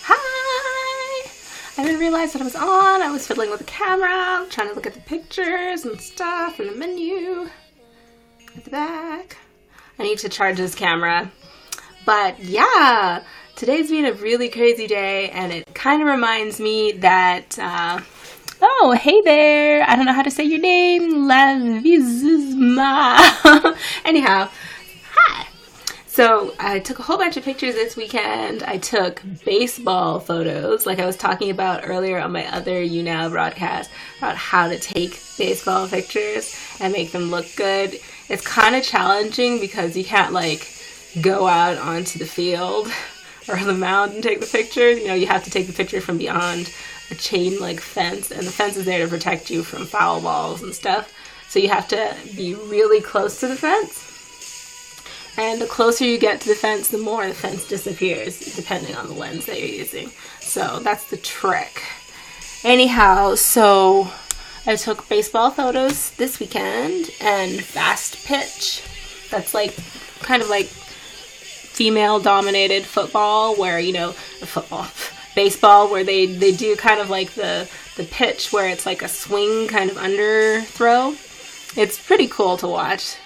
Hi! I didn't realize that I was on. I was fiddling with the camera, trying to look at the pictures and stuff and the menu at the back. I need to charge this camera. But yeah, today's been a really crazy day, and it kind of reminds me that, oh, hey there, I don't know how to say your name, La Vizma. Anyhow, hi. So I took a whole bunch of pictures this weekend. I took baseball photos, like I was talking about earlier on my other YouNow broadcast, about how to take baseball pictures and make them look good. It's kind of challenging because you can't like go out onto the field or the mound and take the pictures. You know, you have to take the picture from beyond a chain like fence, and the fence is there to protect you from foul balls and stuff. So you have to be really close to the fence. And the closer you get to the fence, the more the fence disappears, depending on the lens that you're using. So that's the trick. Anyhow, so I took baseball photos this weekend and fast pitch. That's like kind of like female-dominated football, where, you know, baseball, where they do kind of like the pitch where it's like a swing kind of under throw. It's pretty cool to watch.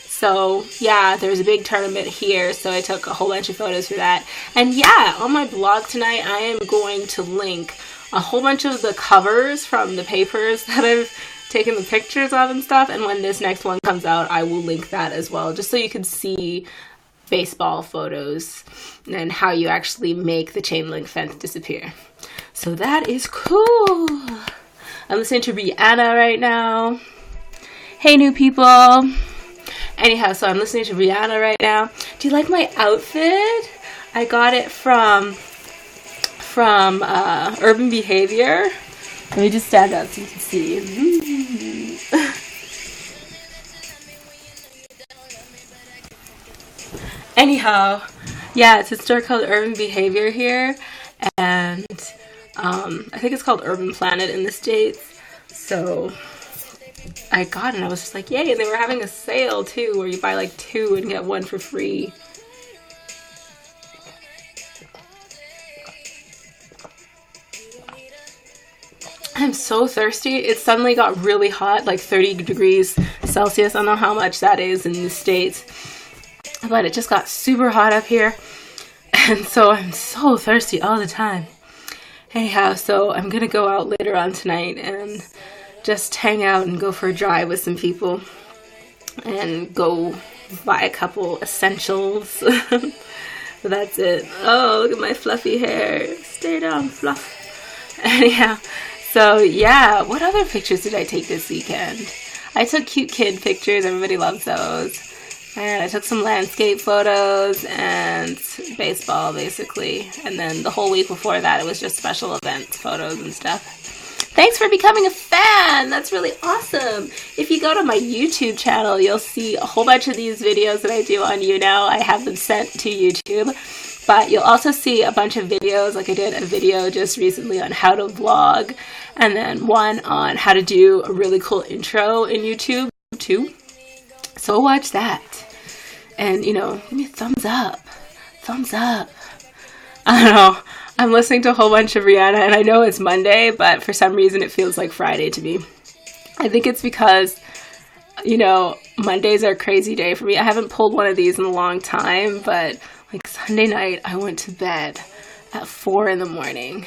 So yeah, there's a big tournament here, so I took a whole bunch of photos for that. And yeah, on my blog tonight, I am going to link a whole bunch of the covers from the papers that I've taken the pictures of and stuff. And when this next one comes out, I will link that as well, just so you can see baseball photos and how you actually make the chain link fence disappear. So that is cool. I'm listening to Rihanna right now. Hey, new people. Anyhow, so I'm listening to Rihanna right now. Do you like my outfit? I got it from Urban Behavior. Let me just stand up so you can see. Anyhow, yeah, it's a store called Urban Behavior here, and I think it's called Urban Planet in the States. So I got it and I was just like, yay, and they were having a sale too, where you buy like 2 and get 1 for free. I'm so thirsty. It suddenly got really hot, like 30 degrees Celsius. I don't know how much that is in the States, but it just got super hot up here, and so I'm so thirsty all the time. Anyhow, so I'm gonna go out later on tonight and just hang out and go for a drive with some people and go buy a couple essentials. But that's it. Oh, look at my fluffy hair. Stay down, fluff. Anyhow, so yeah, what other pictures did I take this weekend? I took cute kid pictures. Everybody loves those. And I took some landscape photos and baseball, basically. And then the whole week before that, it was just special events photos and stuff. Thanks for becoming a fan. That's really awesome. If you go to my YouTube channel, you'll see a whole bunch of these videos that I do on YouNow. I have them sent to YouTube. But you'll also see a bunch of videos, like I did a video just recently on how to vlog, and then one on how to do a really cool intro in YouTube too. So watch that. And, you know, give me a thumbs up. Thumbs up. I don't know. I'm listening to a whole bunch of Rihanna, and I know it's Monday, but for some reason it feels like Friday to me. I think it's because, you know, Mondays are a crazy day for me. I haven't pulled one of these in a long time, but like Sunday night, I went to bed at 4 in the morning.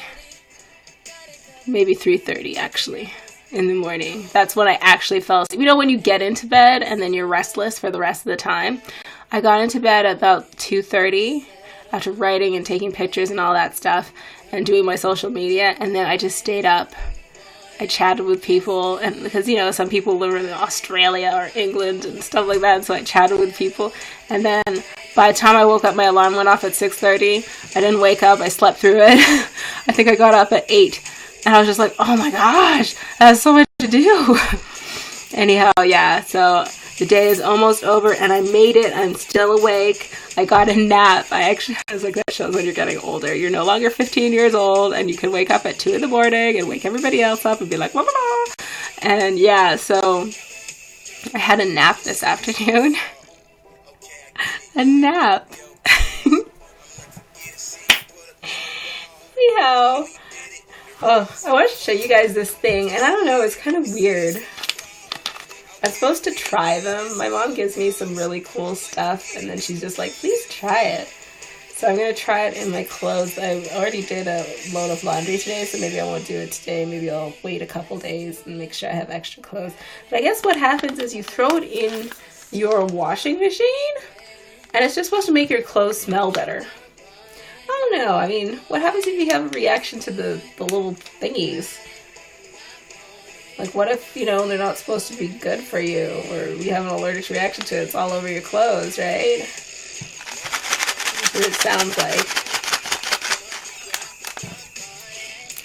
Maybe 3:30 actually in the morning. That's when I actually fell asleep. You know, when you get into bed and then you're restless for the rest of the time. I got into bed at about 2:30 after writing and taking pictures and all that stuff and doing my social media, and then I just stayed up. I chatted with people, and because, you know, some people live in Australia or England and stuff like that, so I chatted with people. And then by the time I woke up, my alarm went off at 6:30. I didn't wake up. I slept through it. I think I got up at 8, and I was just like, oh my gosh, I have so much to do. Anyhow, yeah, so the day is almost over, and I made it. I'm still awake. I got a nap. I was like, that shows when you're getting older. You're no longer 15 years old, and you can wake up at 2 in the morning and wake everybody else up and be like, blah, blah, blah. And yeah, so I had a nap this afternoon. a nap. Anyhow, oh, I want to show you guys this thing, and I don't know, it's kind of weird. I'm supposed to try them. My mom gives me some really cool stuff, and then she's just like, please try it. So I'm going to try it in my clothes. I already did a load of laundry today, so maybe I won't do it today. Maybe I'll wait a couple days and make sure I have extra clothes. But I guess what happens is you throw it in your washing machine, and it's just supposed to make your clothes smell better. I don't know. I mean, what happens if you have a reaction to the little thingies? Like, what if, you know, they're not supposed to be good for you, or you have an allergic reaction to it? It's all over your clothes, right? That's what it sounds like.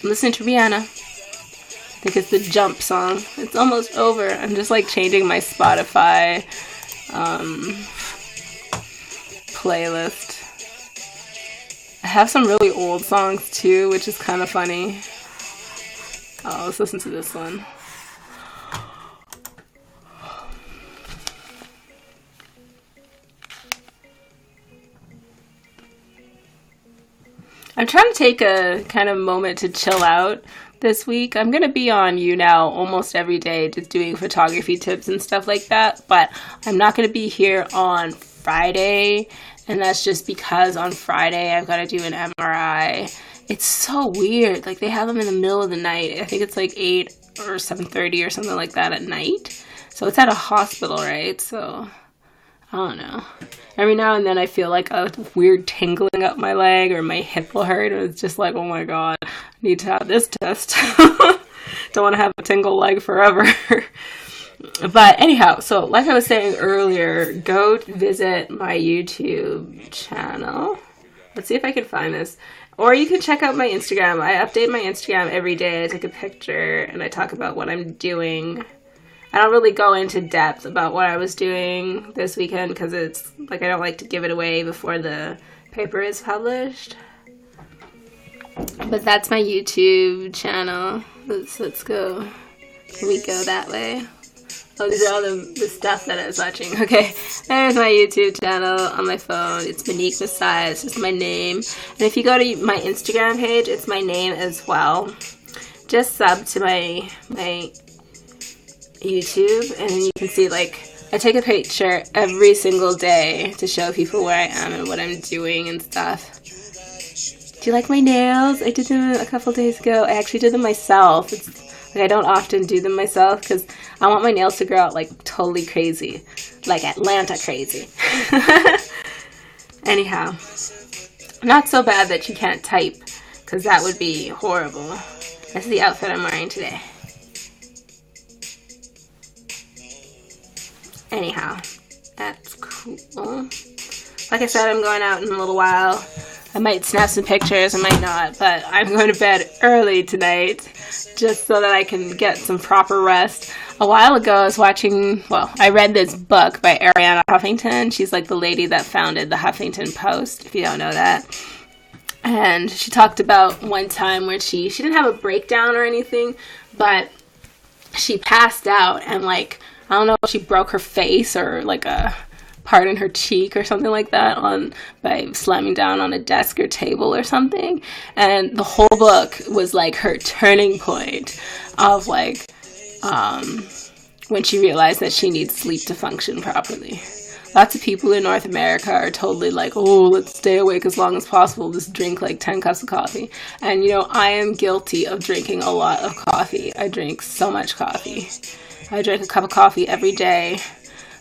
I'm listening to Rihanna. I think it's the Jump song. It's almost over. I'm just, like, changing my Spotify playlist. I have some really old songs, too, which is kind of funny. Oh, let's listen to this one. I'm trying to take a kind of moment to chill out this week. I'm going to be on YouNow almost every day just doing photography tips and stuff like that, but I'm not going to be here on Friday, and that's just because on Friday I've got to do an MRI. It's so weird. Like, they have them in the middle of the night. I think it's like 8 or 7:30 or something like that at night. So it's at a hospital, right? So I don't know. Every now and then I feel like a weird tingling up my leg, or my hip will hurt, and it's just like, oh my god, I need to have this test. Don't want to have a tingle leg forever. But anyhow, so like I was saying earlier, go visit my YouTube channel. Let's see if I can find this. Or you can check out my Instagram. I update my Instagram every day. I take a picture and I talk about what I'm doing. I don't really go into depth about what I was doing this weekend because it's like I don't like to give it away before the paper is published. But that's my YouTube channel. Let's go. Can we go that way? Oh, these are all the stuff that I was watching. Okay, there's my YouTube channel on my phone. It's Monique Massiah. It's just my name. And if you go to my Instagram page, it's my name as well. Just sub to my YouTube, and then you can see, like, I take a picture every single day to show people where I am and what I'm doing and stuff. Do you like my nails? I did them a couple days ago. I actually did them myself. It's like, I don't often do them myself because I want my nails to grow out like totally crazy, like Atlanta crazy. Anyhow, not so bad that you can't type, because that would be horrible. That's the outfit I'm wearing today. Anyhow, that's cool. Like I said, I'm going out in a little while. I might snap some pictures, I might not, but I'm going to bed early tonight just so that I can get some proper rest. A while ago, I was watching, I read this book by Arianna Huffington. She's like the lady that founded the Huffington Post, if you don't know that. And she talked about one time where she didn't have a breakdown or anything, but she passed out and, like, I don't know if she broke her face or like a part in her cheek or something like that by slamming down on a desk or table or something. And the whole book was like her turning point of like when she realized that she needs sleep to function properly. Lots of people in North America are totally like, oh, let's stay awake as long as possible. Just drink like 10 cups of coffee. And, you know, I am guilty of drinking a lot of coffee. I drink so much coffee. I drink a cup of coffee every day.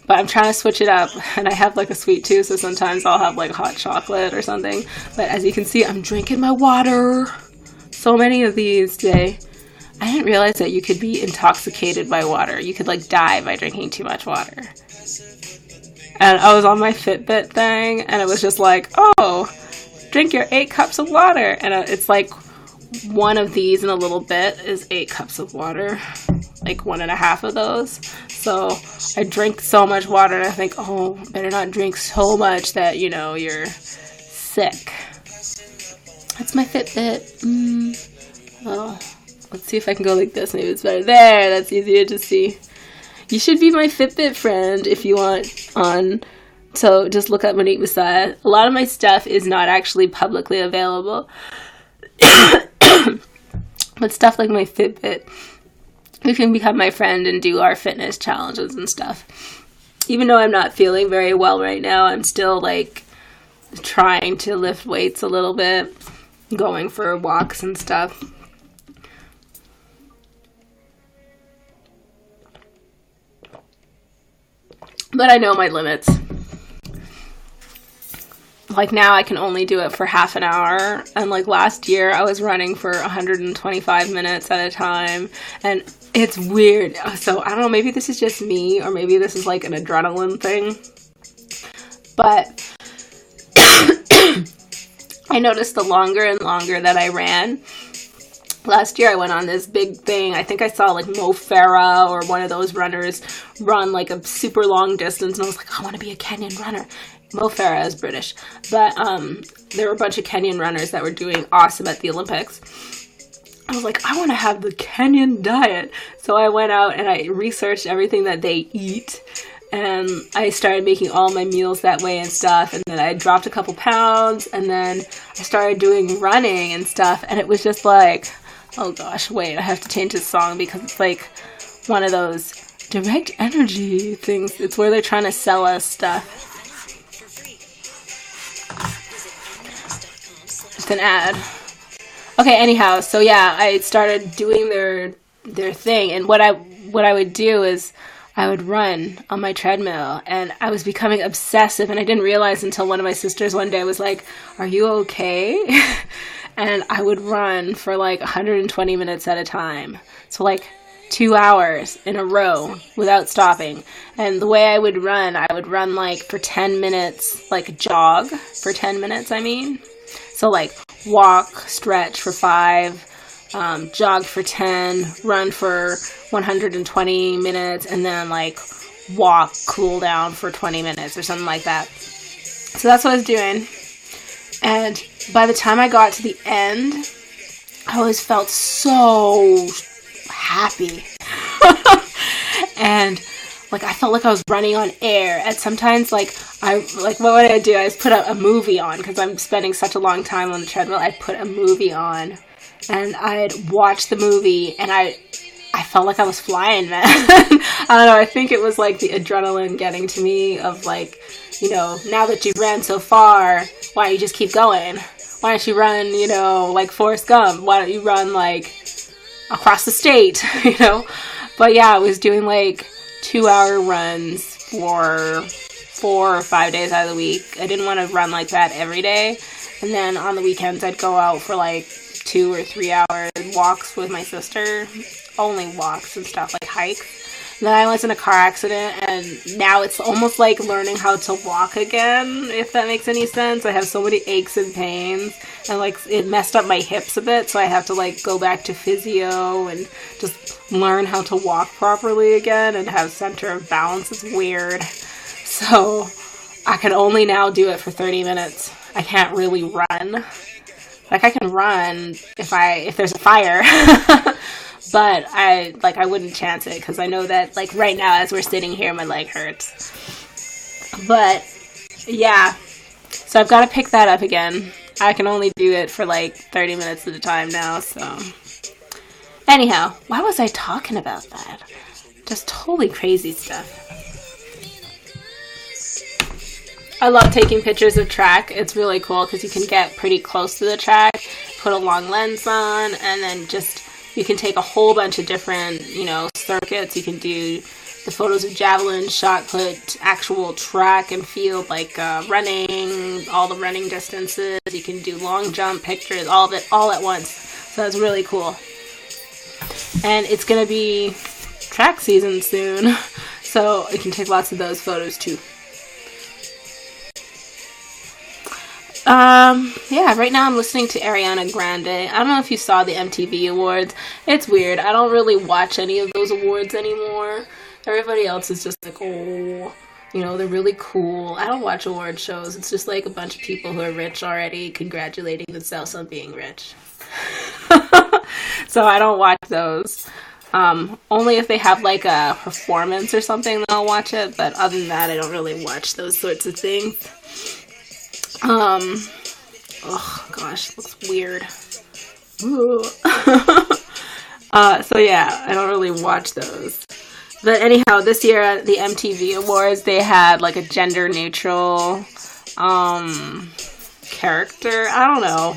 But I'm trying to switch it up, and I have like a sweet tooth, so sometimes I'll have like hot chocolate or something. But as you can see, I'm drinking my water. So many of these today. I didn't realize that you could be intoxicated by water. You could like die by drinking too much water. And I was on my Fitbit thing, and it was just like, oh, drink your 8 cups of water. And it's like one of these in a little bit is 8 cups of water. Like 1.5 of those. So I drink so much water, and I think, oh, better not drink so much that, you know, you're sick. That's my Fitbit. Oh, let's see if I can go like this. Maybe it's better. There, that's easier to see. You should be my Fitbit friend if you want on So just look up Monique Massiah. A lot of my stuff is not actually publicly available. But stuff like my Fitbit, you can become my friend and do our fitness challenges and stuff. Even though I'm not feeling very well right now, I'm still like trying to lift weights a little bit, going for walks and stuff. But I know my limits. Like now I can only do it for half an hour. And like last year I was running for 125 minutes at a time. And it's weird. So I don't know, maybe this is just me or maybe this is like an adrenaline thing. But I noticed the longer and longer that I ran. Last year I went on this big thing. I think I saw like Mo Farah or one of those runners run like a super long distance. And I was like, I want to be a Kenyan runner. Mo Farah is British. But there were a bunch of Kenyan runners that were doing awesome at the Olympics. I was like, I want to have the Kenyan diet. So I went out and I researched everything that they eat. And I started making all my meals that way and stuff. And then I dropped a couple pounds. And then I started doing running and stuff. And it was just like, oh gosh, wait, I have to change this song because it's like one of those direct energy things. It's where they're trying to sell us stuff. It's an ad. Okay, anyhow, so yeah, I started doing their thing, and what I would do is I would run on my treadmill, and I was becoming obsessive, and I didn't realize until one of my sisters one day was like, "Are you okay?" And I would run for like 120 minutes at a time. So like 2 hours in a row without stopping. And the way I would run like for 10 minutes, like jog for 10 minutes, I mean. So like walk, stretch for 5, jog for 10, run for 120 minutes, and then like walk, cool down for 20 minutes or something like that. So that's what I was doing. And by the time I got to the end, I always felt so happy. And like I felt like I was running on air. And sometimes what would I do? I just put a movie on because I'm spending such a long time on the treadmill. I put a movie on and I'd watch the movie and I felt like I was flying, man. I don't know, I think it was like the adrenaline getting to me of like, you know, now that you've ran so far, why don't you just keep going? Why don't you run, you know, like Forrest Gump? Why don't you run like across the state, you know? But yeah, I was doing like 2-hour runs for 4 or 5 days out of the week. I didn't want to run like that every day. And then on the weekends, I'd go out for like 2 or 3 hour walks with my sister. Only walks and stuff, like hikes. And then I was in a car accident, and now it's almost like learning how to walk again, if that makes any sense. I have so many aches and pains, and like it messed up my hips a bit, so I have to like go back to physio and just learn how to walk properly again and have center of balance. It's weird. So I can only now do it for 30 minutes. I can't really run. Like I can run if there's a fire. But I wouldn't chance it because I know that like right now as we're sitting here my leg hurts. But yeah, so I've got to pick that up again. I can only do it for like 30 minutes at a time now. So anyhow, why was I talking about that? Just totally crazy stuff. I love taking pictures of track. It's really cool because you can get pretty close to the track, put a long lens on, and then just you can take a whole bunch of different, you know, circuits. You can do the photos of javelin, shot put, actual track and field, like running, all the running distances. You can do long jump pictures, all of it, all at once. So that's really cool. And it's going to be track season soon. So you can take lots of those photos too. Yeah, right now I'm listening to Ariana Grande. I don't know if you saw the MTV Awards. It's weird. I don't really watch any of those awards anymore. Everybody else is just like, oh, you know, they're really cool. I don't watch award shows. It's just like a bunch of people who are rich already congratulating themselves on being rich. So I don't watch those. Only if they have like a performance or something, then I'll watch it. But other than that, I don't really watch those sorts of things. Oh gosh, looks weird. Ooh. So yeah, I don't really watch those. But anyhow, this year at the MTV Awards, they had like a gender neutral character. I don't know,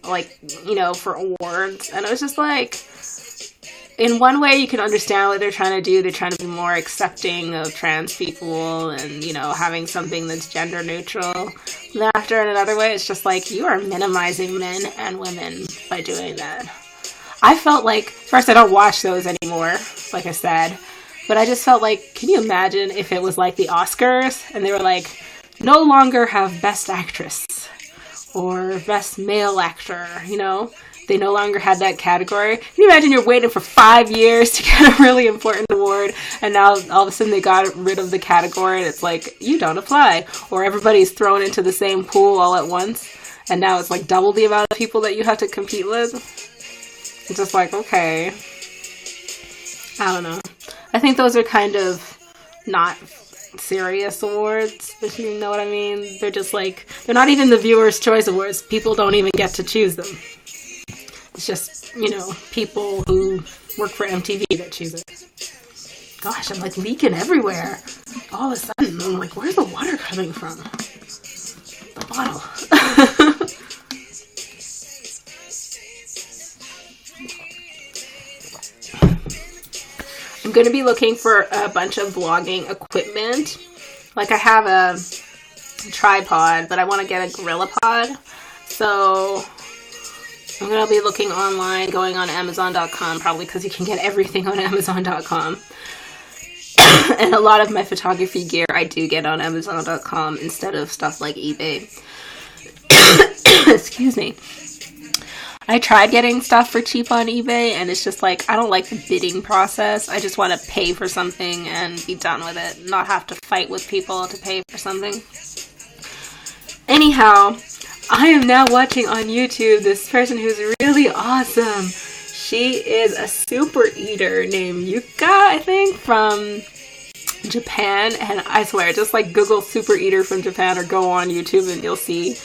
like, you know, for awards. And it was just like, in one way you can understand what they're trying to do. They're trying to be more accepting of trans people and, you know, having something that's gender neutral. And after, in another way, it's just like, you are minimizing men and women by doing that. I felt like, first, I don't watch those anymore, like I said, but I just felt like, can you imagine if it was like the Oscars and they were like, no longer have Best Actress or Best Male Actor, you know? They no longer had that category. Can you imagine you're waiting for 5 years to get a really important award, and now all of a sudden they got rid of the category, and it's like, you don't apply. Or everybody's thrown into the same pool all at once, and now it's like double the amount of people that you have to compete with. It's just like, okay. I don't know. I think those are kind of not serious awards, if you know what I mean. They're just like, they're not even the Viewer's Choice Awards. People don't even get to choose them. It's just, you know, people who work for MTV that choose it. Gosh, I'm like leaking everywhere. All of a sudden, I'm like, where's the water coming from? The bottle. I'm going to be looking for a bunch of vlogging equipment. Like, I have a tripod, but I want to get a gorilla pod. So I'm going to be looking online, going on Amazon.com, probably because you can get everything on Amazon.com. And a lot of my photography gear I do get on Amazon.com instead of stuff like eBay. Excuse me. I tried getting stuff for cheap on eBay, and it's just like, I don't like the bidding process. I just want to pay for something and be done with it, not have to fight with people to pay for something. Anyhow, I am now watching on YouTube this person who's really awesome. She is a super eater named Yuka, I think, from Japan. And I swear, just like Google super eater from Japan or go on YouTube and you'll see.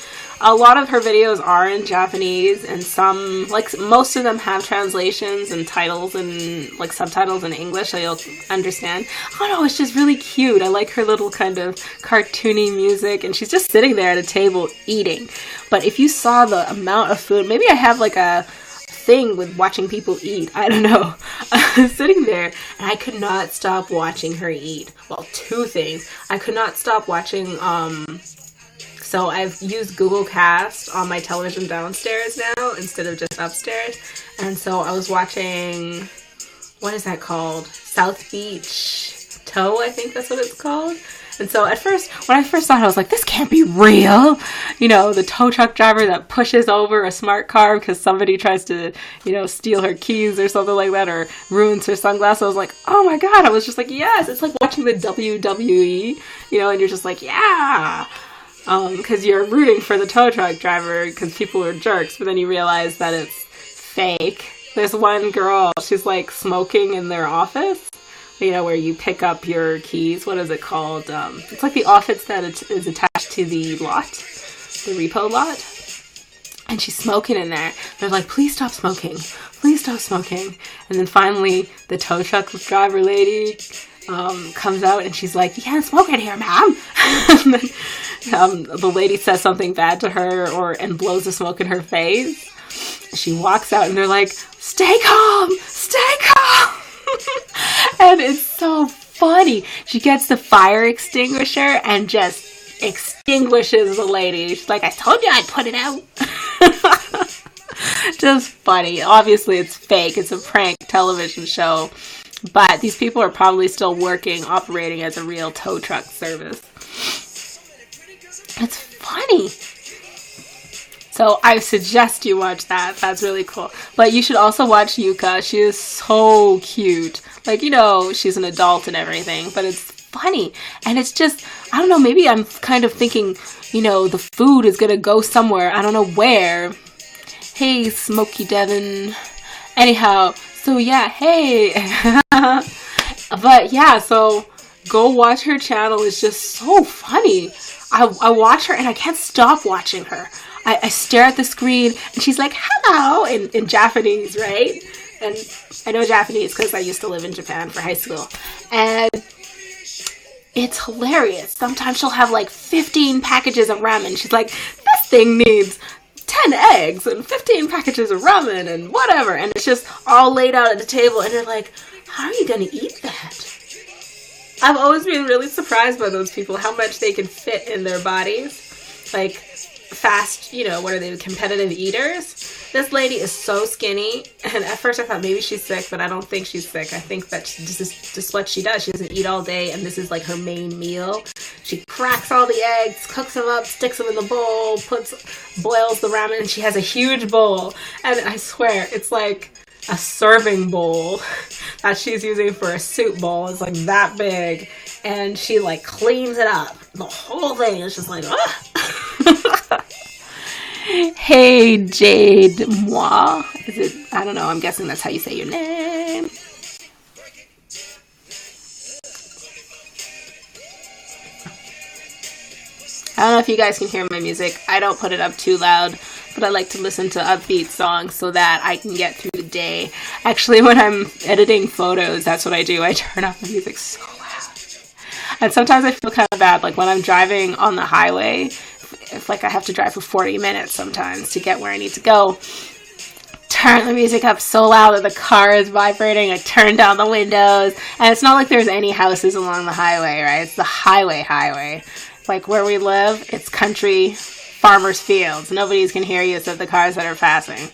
A lot of her videos are in Japanese, and some, like most of them have translations and titles and like subtitles in English, so you'll understand. Oh no, it's just really cute. I like her little kind of cartoony music, and she's just sitting there at a table eating. But if you saw the amount of food, maybe I have like a thing with watching people eat. I don't know. I was sitting there and I could not stop watching her eat. Well, two things. I could not stop watching, so I've used Google Cast on my television downstairs now instead of just upstairs. And so I was watching, what is that called? South Beach Tow, I think that's what it's called. And so at first, when I first saw it, I was like, this can't be real. You know, the tow truck driver that pushes over a smart car because somebody tries to, you know, steal her keys or something like that, or ruins her sunglasses. I was like, oh my God. I was just like, yes, it's like watching the WWE, you know, and you're just like, yeah. Because you're rooting for the tow truck driver because people are jerks, but then you realize that it's fake. There's one girl, she's like smoking in their office, you know, where you pick up your keys. What is it called? It's like the office that is attached to the lot, the repo lot. And she's smoking in there. They're like, please stop smoking. Please stop smoking. And then finally, the tow truck driver lady comes out and she's like, you can't smoke in here, ma'am. And then the lady says something bad to her and blows the smoke in her face. She walks out and they're like, stay calm, stay calm. And it's so funny. She gets the fire extinguisher and just extinguishes the lady. She's like, I told you I'd put it out. Just funny. Obviously it's fake. It's a prank television show. But these people are probably still working, operating as a real tow truck service. It's funny. So I suggest you watch that. That's really cool. But you should also watch Yuka. She is so cute. Like, you know, she's an adult and everything, but it's funny. And it's just, I don't know, maybe I'm kind of thinking, you know, the food is going to go somewhere. I don't know where. Hey, Smokey Devin. Anyhow, So yeah, hey. But yeah, so go watch her channel. It's just so funny. I watch her and I can't stop watching her. I stare at the screen and she's like, hello, in Japanese, right? And I know Japanese because I used to live in Japan for high school. And it's hilarious. Sometimes she'll have like 15 packages of ramen. She's like, this thing needs 10 eggs and 15 packages of ramen and whatever. And it's just all laid out at the table. And you're like, how are you going to eat that? I've always been really surprised by those people, how much they can fit in their bodies. Like, fast, you know, what are they, competitive eaters? This lady is so skinny, and at first I thought maybe she's sick, but I don't think she's sick. I think that this is just what she does. She doesn't eat all day, and this is like her main meal. She cracks all the eggs, cooks them up, sticks them in the bowl, boils the ramen, and she has a huge bowl. And I swear, it's like a serving bowl that she's using for a soup bowl. It's like that big, and she like cleans it up. The whole thing is just like, ah. Hey, Jade Moi. Is it? I don't know. I'm guessing that's how you say your name. I don't know if you guys can hear my music. I don't put it up too loud, but I like to listen to upbeat songs so that I can get through the day. Actually, when I'm editing photos, that's what I do. I turn off the music so loud. And sometimes I feel kind of bad, like when I'm driving on the highway, if like I have to drive for 40 minutes sometimes to get where I need to go, turn the music up so loud that the car is vibrating. I turn down the windows, and it's not like there's any houses along the highway, right? It's the highway. Like where we live, it's country, farmers' fields. Nobody's can hear you except the cars that are passing.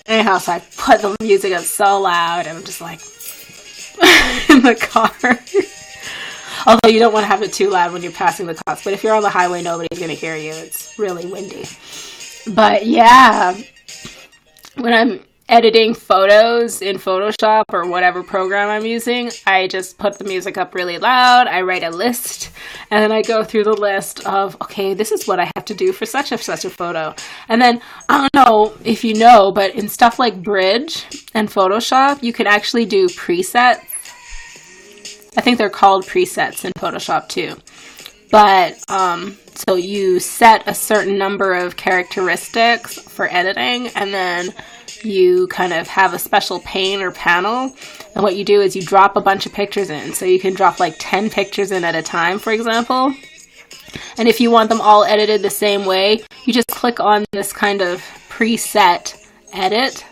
Anyhow, so I put the music up so loud, and I'm just like in the car. Although you don't want to have it too loud when you're passing the cops. But if you're on the highway, nobody's going to hear you. It's really windy. But yeah, when I'm editing photos in Photoshop or whatever program I'm using, I just put the music up really loud. I write a list, and then I go through the list of, okay, this is what I have to do for such a photo. And then, I don't know if you know, but in stuff like Bridge and Photoshop, you can actually do presets. I think they're called presets in Photoshop too. But, so you set a certain number of characteristics for editing, and then you kind of have a special pane or panel. And what you do is you drop a bunch of pictures in. So you can drop like 10 pictures in at a time, for example. And if you want them all edited the same way, you just click on this kind of preset edit,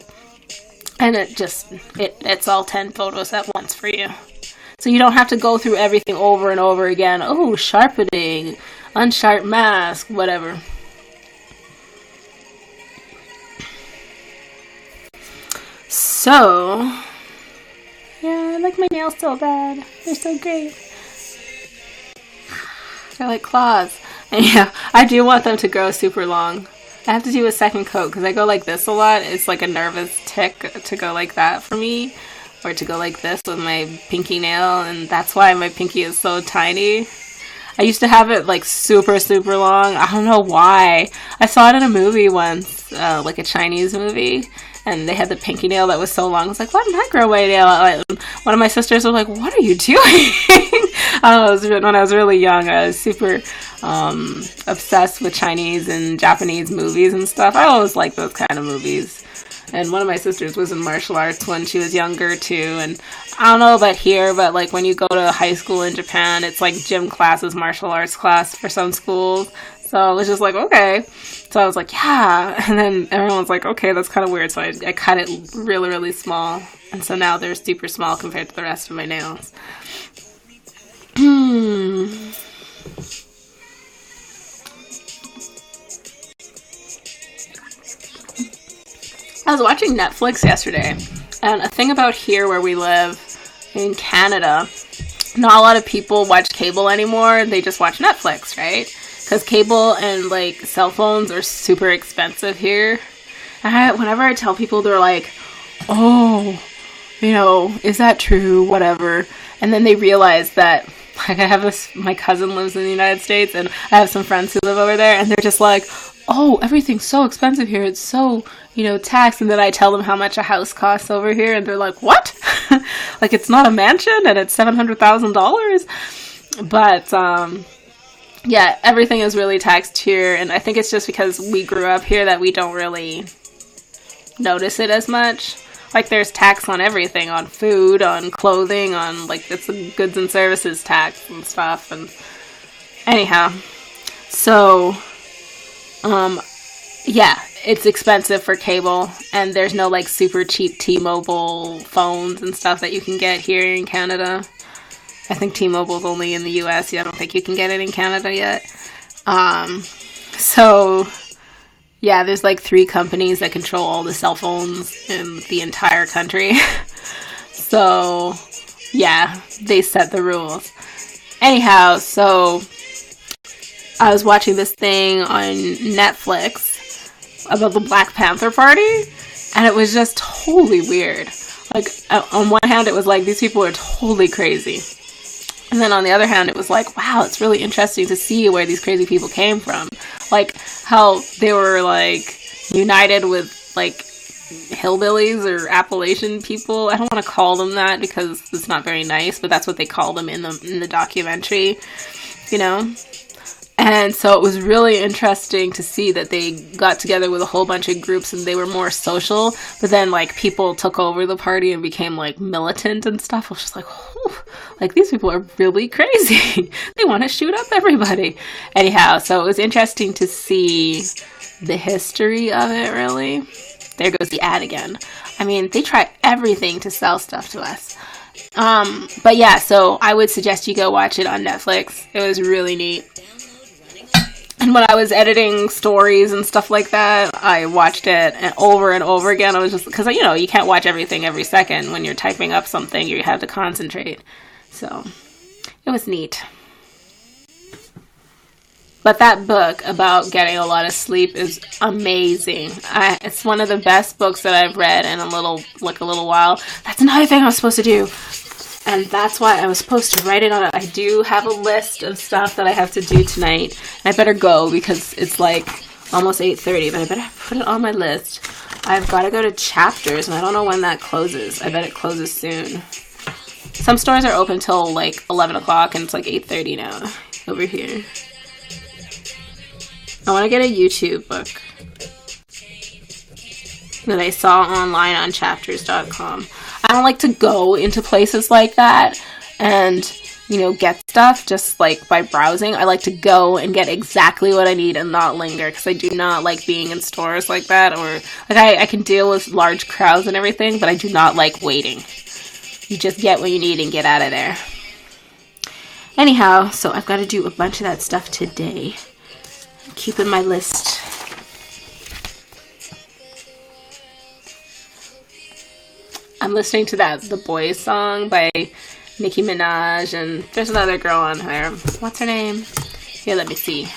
and it's all 10 photos at once for you. So you don't have to go through everything over and over again. Oh, sharpening, unsharp mask, whatever. So, yeah, I like my nails so bad. They're so great. They're like claws. And yeah, I do want them to grow super long. I have to do a second coat because I go like this a lot. It's like a nervous tick to go like that for me. Or to go like this with my pinky nail, and that's why my pinky is so tiny. I used to have it like super, super long. I don't know why. I saw it in a movie once, like a Chinese movie, and they had the pinky nail that was so long. I was like, why didn't I grow my nail out? One of my sisters was like, what are you doing? When I was really young, I was super obsessed with Chinese and Japanese movies and stuff. I always liked those kind of movies. And one of my sisters was in martial arts when she was younger too. And I don't know about here, but like when you go to high school in Japan, it's like gym classes, martial arts class for some schools. So I was just like, okay. So I was like, yeah. And then everyone's like, okay, that's kind of weird. So I cut it really, really small. And so now they're super small compared to the rest of my nails. I was watching Netflix yesterday, and a thing about here where we live in Canada, not a lot of people watch cable anymore. They just watch Netflix, right? Because cable and like cell phones are super expensive here. And whenever I tell people, they're like, oh, you know, is that true? Whatever. And then they realize that Like, I have this, my cousin lives in the United States, and I have some friends who live over there, and they're just like, oh, everything's so expensive here. It's so, taxed. And then I tell them how much a house costs over here, and they're like, what? Like, it's not a mansion, and it's $700,000. But, yeah, everything is really taxed here, and I think it's just because we grew up here that we don't really notice it as much. Like, there's tax on everything, on food, on clothing, on, like, it's a goods and services tax and stuff, and anyhow, so, yeah, it's expensive for cable, and there's no, like, super cheap T-Mobile phones and stuff that you can get here in Canada. I think T-Mobile's only in the US. I don't think you can get it in Canada yet. So, yeah, there's like 3 companies that control all the cell phones in the entire country. So, yeah, they set the rules. Anyhow, so I was watching this thing on Netflix about the Black Panther Party, and it was just totally weird. Like, on one hand, it was like, these people are totally crazy. And then on the other hand, it was like, wow, it's really interesting to see where these crazy people came from. Like, how they were, like, united with, like, hillbillies or Appalachian people. I don't want to call them that because it's not very nice, but that's what they call them in the documentary, And so it was really interesting to see that they got together with a whole bunch of groups and they were more social, but then, like, people took over the party and became, like, militant and stuff. I was just like, oh, like, these people are really crazy. They want to shoot up everybody. Anyhow, so it was interesting to see the history of it, really. There goes the ad again. I mean, they try everything to sell stuff to us. But yeah, so I would suggest you go watch it on Netflix. It was really neat. And when I was editing stories and stuff like that, I watched it over and over again. I was just, because, you can't watch everything every second. When you're typing up something, you have to concentrate. So, it was neat. But that book about getting a lot of sleep is amazing. It's one of the best books that I've read in a little while. That's another thing I was supposed to do. And that's why I was supposed to write it on it. I do have a list of stuff that I have to do tonight. And I better go because it's like almost 8:30, but I better put it on my list. I've got to go to Chapters, and I don't know when that closes. I bet it closes soon. Some stores are open till like 11 o'clock, and it's like 8:30 now over here. I want to get a YouTube book that I saw online on chapters.com. I don't like to go into places like that and, get stuff just like by browsing. I like to go and get exactly what I need and not linger, because I do not like being in stores like that. Or, like, I can deal with large crowds and everything, but I do not like waiting. You just get what you need and get out of there. Anyhow, so I've got to do a bunch of that stuff today. Keep in my list. I'm listening to The Boys song by Nicki Minaj, and there's another girl on there. What's her name? Here, let me see.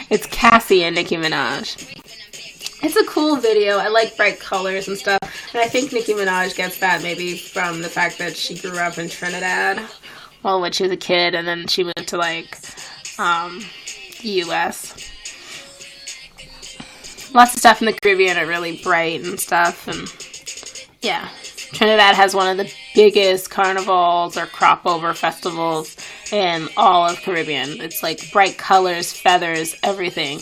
It's Cassie and Nicki Minaj. It's a cool video. I like bright colors and stuff. And I think Nicki Minaj gets that maybe from the fact that she grew up in Trinidad. Well, when she was a kid, and then she moved to, like, the U.S. Lots of stuff in the Caribbean are really bright and stuff, and, yeah. Trinidad has one of the biggest carnivals or crop over festivals in all of Caribbean. It's, like, bright colors, feathers, everything.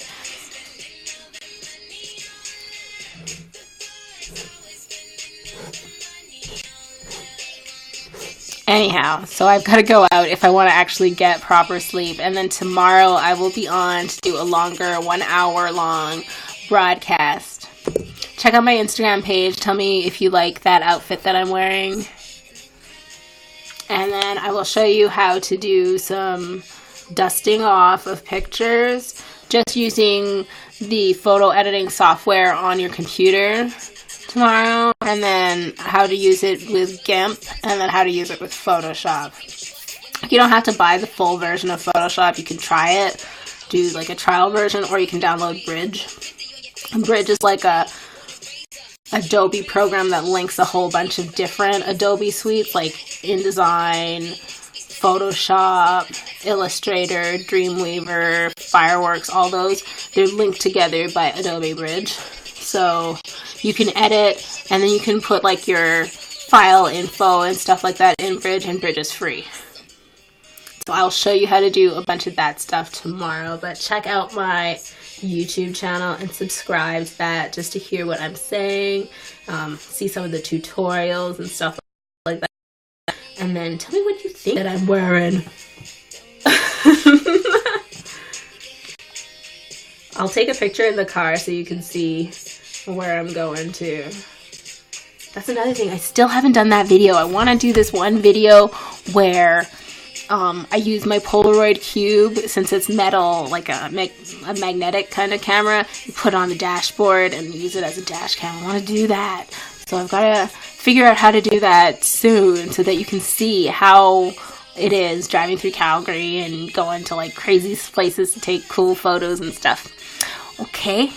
Anyhow, so I've got to go out if I want to actually get proper sleep. And then tomorrow I will be on to do a longer 1 hour long broadcast. Check out my Instagram page. Tell me if you like that outfit that I'm wearing. And then I will show you how to do some dusting off of pictures just using the photo editing software on your computer tomorrow, and then how to use it with GIMP, and then how to use it with Photoshop. You don't have to buy the full version of Photoshop. You can try it. do like a trial version, or you can download Bridge. And Bridge is like a Adobe program that links a whole bunch of different Adobe suites like InDesign, Photoshop, Illustrator, Dreamweaver, Fireworks, all those. They're linked together by Adobe Bridge. So you can edit, and then you can put like your file info and stuff like that in Bridge, and Bridge is free. So I'll show you how to do a bunch of that stuff tomorrow, but check out my YouTube channel and subscribe to that just to hear what I'm saying, see some of the tutorials and stuff like that, and then tell me what you think that I'm wearing. I'll take a picture in the car so you can see where I'm going to. That's another thing, I still haven't done that video. I want to do this one video where I use my Polaroid cube, since it's metal, like a magnetic kind of camera. You put it on the dashboard and use it as a dash cam. I want to do that. So I've got to figure out how to do that soon so that you can see how it is driving through Calgary and going to like crazy places to take cool photos and stuff. Okay.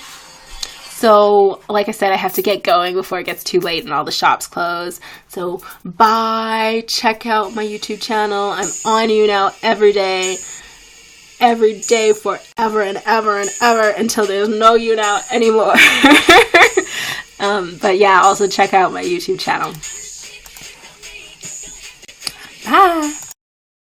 So, like I said, I have to get going before it gets too late and all the shops close. So, bye. Check out my YouTube channel. I'm on YouNow every day forever and ever and ever until there's no YouNow anymore. But yeah, also check out my YouTube channel. Bye.